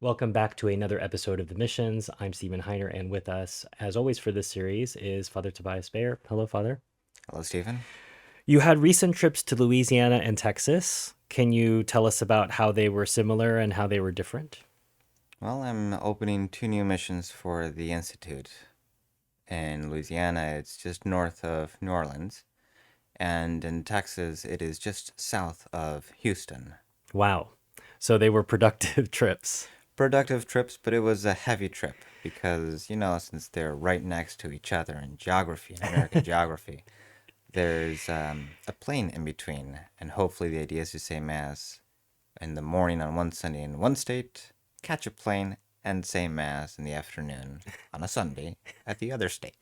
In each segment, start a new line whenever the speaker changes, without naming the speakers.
Welcome back to another episode of The Missions. I'm Stephen Heiner, and with us, as always, for this series is Father Tobias Bayer. Hello, Father.
Hello, Stephen.
You had recent trips to Louisiana and Texas. Can you tell us about how they were similar and how they were different?
Well, I'm opening two new missions for the Institute. In Louisiana, it's just north of New Orleans, and in Texas, it is just south of Houston.
Wow. So they were productive trips.
Productive trips, but it was a heavy trip because, since they're right next to each other in geography, in American geography, there's a plane in between, and hopefully the idea is to say Mass in the morning on one Sunday in one state, catch a plane, and say Mass in the afternoon on a Sunday at the other state.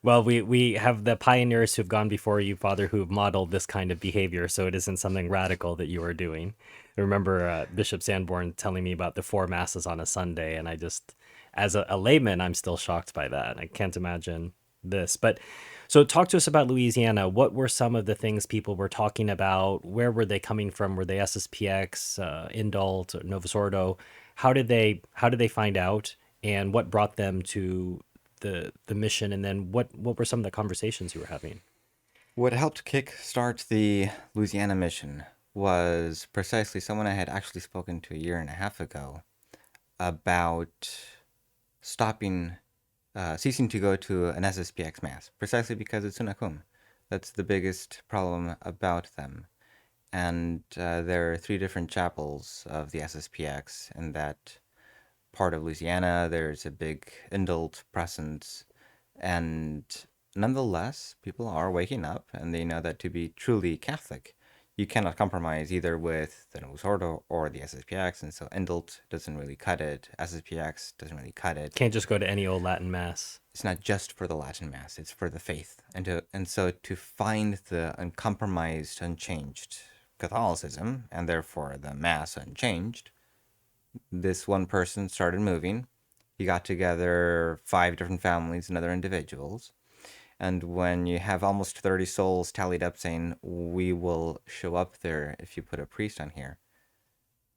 Well, we have the pioneers who've gone before you, Father, who've modeled this kind of behavior, so it isn't something radical that you are doing. I remember Bishop Sanborn telling me about the four masses on a Sunday, and I just, as a layman, I'm still shocked by that. I can't imagine this. But so, talk to us about Louisiana. What were some of the things people were talking about? Where were they coming from? Were they SSPX, Indult, Novus Ordo? How did they find out, and what brought them to the mission, and then what were some of the conversations you were having?
What helped kick-start the Louisiana mission was precisely someone I had actually spoken to a year and a half ago about ceasing to go to an SSPX Mass, precisely because it's Unakum. That's the biggest problem about them. And there are three different chapels of the SSPX in that part of Louisiana. There's a big indult presence, and nonetheless, people are waking up and they know that to be truly Catholic, you cannot compromise either with the Novus Ordo or the SSPX, and so indult doesn't really cut it. SSPX doesn't really cut it.
Can't just go to any old Latin mass.
It's not just for the Latin Mass; it's for the faith, and so to find the uncompromised, unchanged Catholicism, and therefore the Mass unchanged, this one person started moving. He got together five different families and other individuals. And when you have almost 30 souls tallied up saying, we will show up there if you put a priest on here,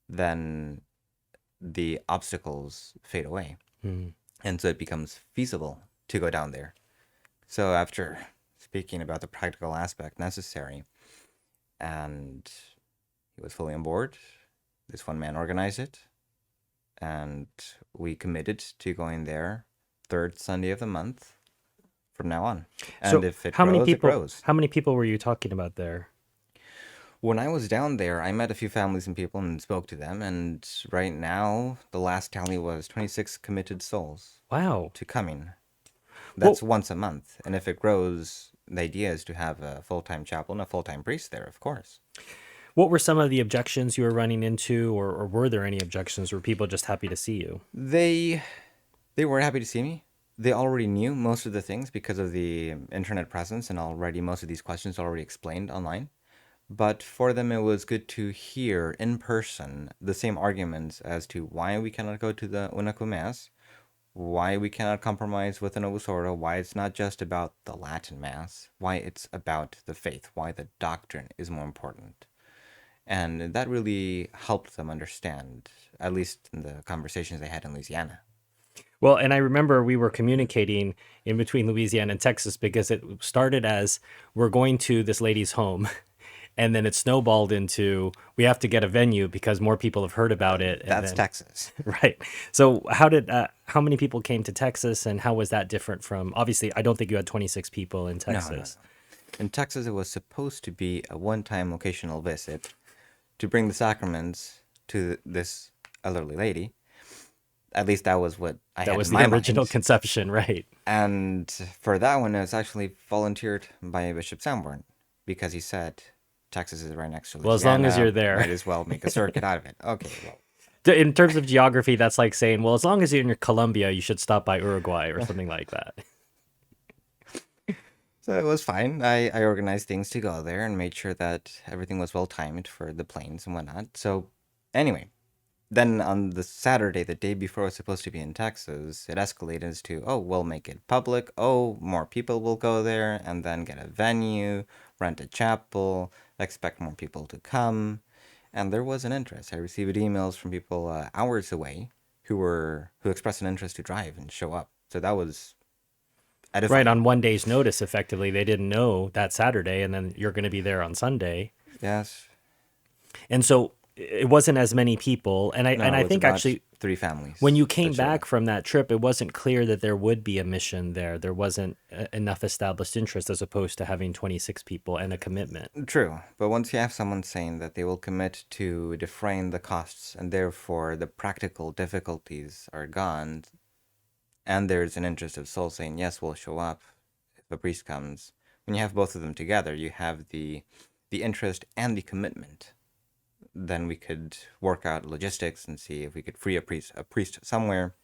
then the obstacles fade away.
Hmm.
And so it becomes feasible to go down there. So after speaking about the practical aspect necessary, and he was fully on board, this one man organized it, and we committed to going there third Sunday of the month from now on. And
So
if it
how many
grows, it
people
grows.
how many people were you talking about there?
When I was down there, I met a few families and people and spoke to them. And right now, the last tally was 26 committed souls
Wow.
to coming.
Well,
That's once a month. And if it grows, the idea is to have a full-time chaplain, a full-time priest there, of course.
what were some of the objections you were running into, or were there any objections? Were people just happy to see you?
They they were happy to see me. They already knew most of the things because of the internet presence, and already most of these questions already explained online. But for them, it was good to hear in person the same arguments as to why we cannot go to the Unaku Mass, why we cannot compromise with the Novus Ordo, why it's not just about the Latin Mass, why it's about the faith, why the doctrine is more important. And that really helped them understand, at least in the conversations they had in Louisiana.
Well, and I remember we were communicating in between Louisiana and Texas because it started as we're going to this lady's home, and then it snowballed into we have to get a venue because more people have heard about it, and
That's
then
Texas.
right. So how many people came to Texas, and how was that different from? Obviously, I don't think you had 26 people in
No, no, no.
Texas.
In Texas, it was supposed to be a one-time occasional visit to bring the sacraments to this elderly lady. At least that was what I
That
had
was
in
the
my
original
mind.
conception, right?
And for that one, it was actually volunteered by Bishop Sanborn because he said Texas is right next to
Well, as long as you're
Louisiana,
there.
might as well make a circuit out of it. Okay, well,
In terms of geography, that's like saying, well, as long as you're in Colombia, you should stop by Uruguay or something like that.
so it was fine. I organized things to go there and made sure that everything was well timed for the planes and whatnot. So, anyway, then on the Saturday, the day before I was supposed to be in Texas, it escalated to, oh, we'll make it public. Oh, more people will go there and then get a venue, rent a chapel, expect more people to come. And there was an interest. I received emails from people hours away who expressed an interest to drive and show up. So that was
Right,
edifying.
on one day's notice, effectively, they didn't know that Saturday, and then you're going to be there on Sunday.
Yes.
And so it wasn't as many people. And I
No,
and
it
I
was
think
about
actually
three
when
families
you came
that showed
back
up.
from that trip, it wasn't clear that there would be a mission there. There wasn't enough established interest as opposed to having 26 people and a commitment.
True, but once you have someone saying that they will commit to defraying the costs and therefore the practical difficulties are gone, and there's an interest of soul saying, yes, we'll show up if a priest comes, when you have both of them together, you have the interest and the commitment. Then we could work out logistics and see if we could free a priest somewhere,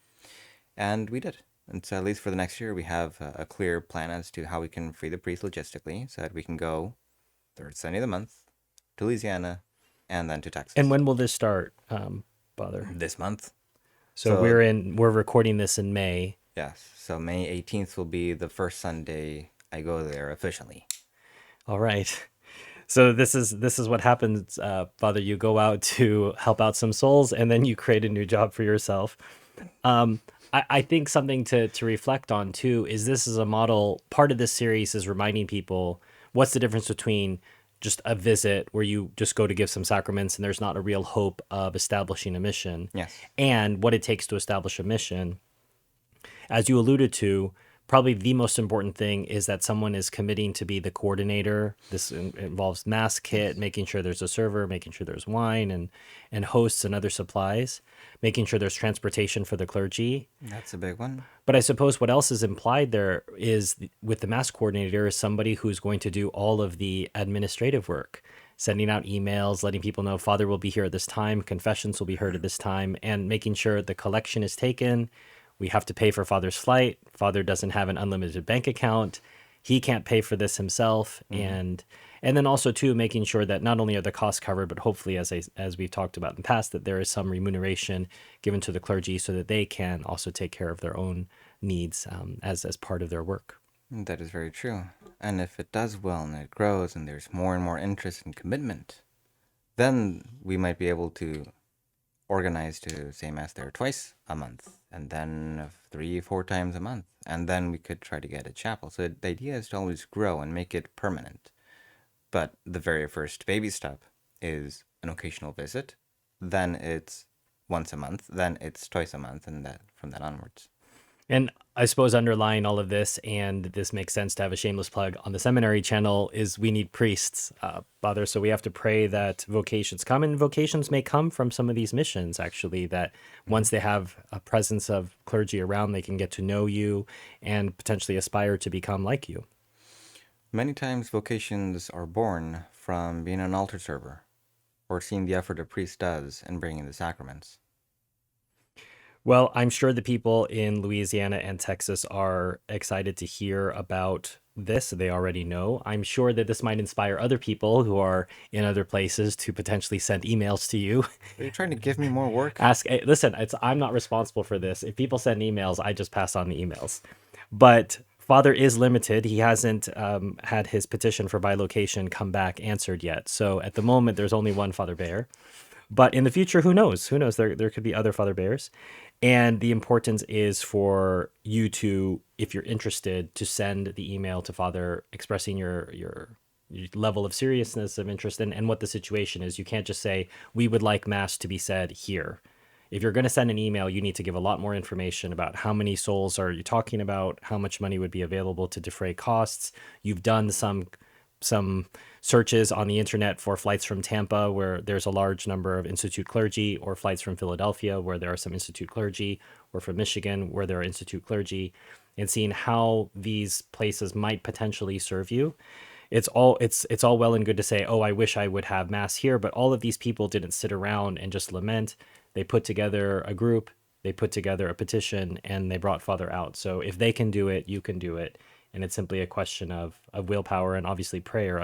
and we did. And so at least for the next year, we have a clear plan as to how we can free the priest logistically, so that we can go third Sunday of the month to Louisiana and then to
And
Texas
when will this start, Father?
this month.
So
So
we're recording this in May.
yes, so May 18th will be the first Sunday I go there officially.
All right. So this is what happens, Father. You go out to help out some souls, and then you create a new job for yourself. I think something to reflect on too is this is a model. Part of this series is reminding people what's the difference between just a visit where you just go to give some sacraments and there's not a real hope of establishing a mission,
Yes.
and what it takes to establish a mission. As you alluded to, probably the most important thing is that someone is committing to be the coordinator. This involves mass kit,
Yes.
making sure there's a server, making sure there's wine and hosts and other supplies, making sure there's transportation for the clergy.
That's a big one.
But I suppose what else is implied there is with the mass coordinator is somebody who's going to do all of the administrative work, sending out emails, letting people know Father will be here at this time, confessions will be heard at this time, and making sure the collection is taken. We have to pay for Father's flight. Father doesn't have an unlimited bank account. He can't pay for this himself,
Mm-hmm.
and then also too making sure that not only are the costs covered, but hopefully, as we've talked about in the past, that there is some remuneration given to the clergy so that they can also take care of their own needs as part of their work.
That is very true. And if it does well and it grows and there's more and more interest and commitment, then we might be able to organize to say Mass there twice a month and then 3, 4 times a month. And then we could try to get a chapel. So the idea is to always grow and make it permanent. But the very first baby step is an occasional visit. Then it's once a month. Then it's twice a month, and that from that onwards.
And I suppose underlying all of this, and this makes sense to have a shameless plug on the seminary channel, is we need priests, Father. So we have to pray that vocations come, and vocations may come from some of these missions, actually, that
Mm-hmm.
once they have a presence of clergy around, they can get to know you and potentially aspire to become like you.
Many times vocations are born from being an altar server or seeing the effort a priest does in bringing the sacraments.
Well, I'm sure the people in Louisiana and Texas are excited to hear about this. They already know. I'm sure that this might inspire other people who are in other places to potentially send emails to you.
Are you trying to give me more work?
Ask, listen, I'm not responsible for this. If people send emails, I just pass on the emails. But Father is limited. He hasn't had his petition for bilocation come back answered yet. So at the moment, there's only one Father Bear. But in the future, who knows? Who knows? There could be other Father Bears. And the importance is for you to, if you're interested, to send the email to Father expressing your level of seriousness of interest and what the situation is. You can't just say, we would like Mass to be said here. If you're going to send an email, you need to give a lot more information about how many souls are you talking about, how much money would be available to defray costs. You've done some searches on the internet for flights from Tampa, where there's a large number of Institute clergy, or flights from Philadelphia, where there are some Institute clergy, or from Michigan, where there are Institute clergy, and seeing how these places might potentially serve you. It's all well and good to say, oh, I wish I would have Mass here, but all of these people didn't sit around and just lament. They put together a group, they put together a petition, and they brought Father out. So if they can do it, you can do it. And it's simply a question of willpower and obviously prayer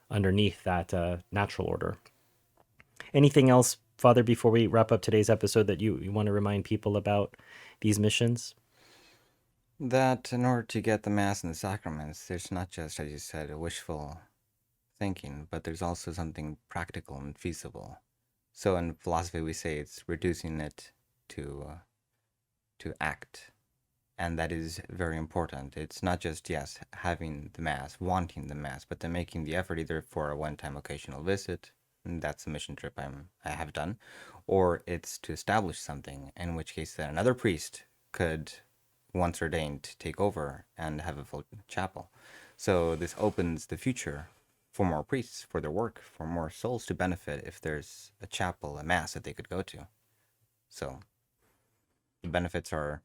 underneath that natural order. Anything else, Father, before we wrap up today's episode that you want to remind people about these missions?
That in order to get the Mass and the sacraments, there's not just, as you said, a wishful thinking, but there's also something practical and feasible. So in philosophy, we say it's reducing it to act, and that is very important. It's not just, yes, having the mass, wanting the mass, but then making the effort either for a one-time occasional visit, and that's a mission trip I have done, or it's to establish something, in which case then another priest could, once ordained, take over and have a full chapel. So this opens the future for more priests, for their work, for more souls to benefit if there's a chapel, a mass that they could go to. So the benefits are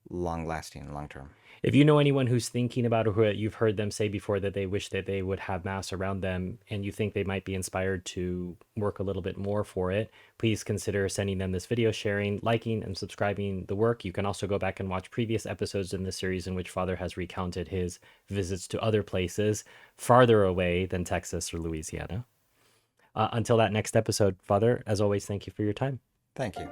long lasting, long term.
If you know anyone who's thinking about, or who you've heard them say before that they wish that they would have mass around them, and you think they might be inspired to work a little bit more for it, please consider sending them this video, sharing, liking, and subscribing the work. You can also go back and watch previous episodes in this series in which Father has recounted his visits to other places farther away than Texas or Louisiana. Until that next episode, Father, as always, thank you for your time.
Thank you.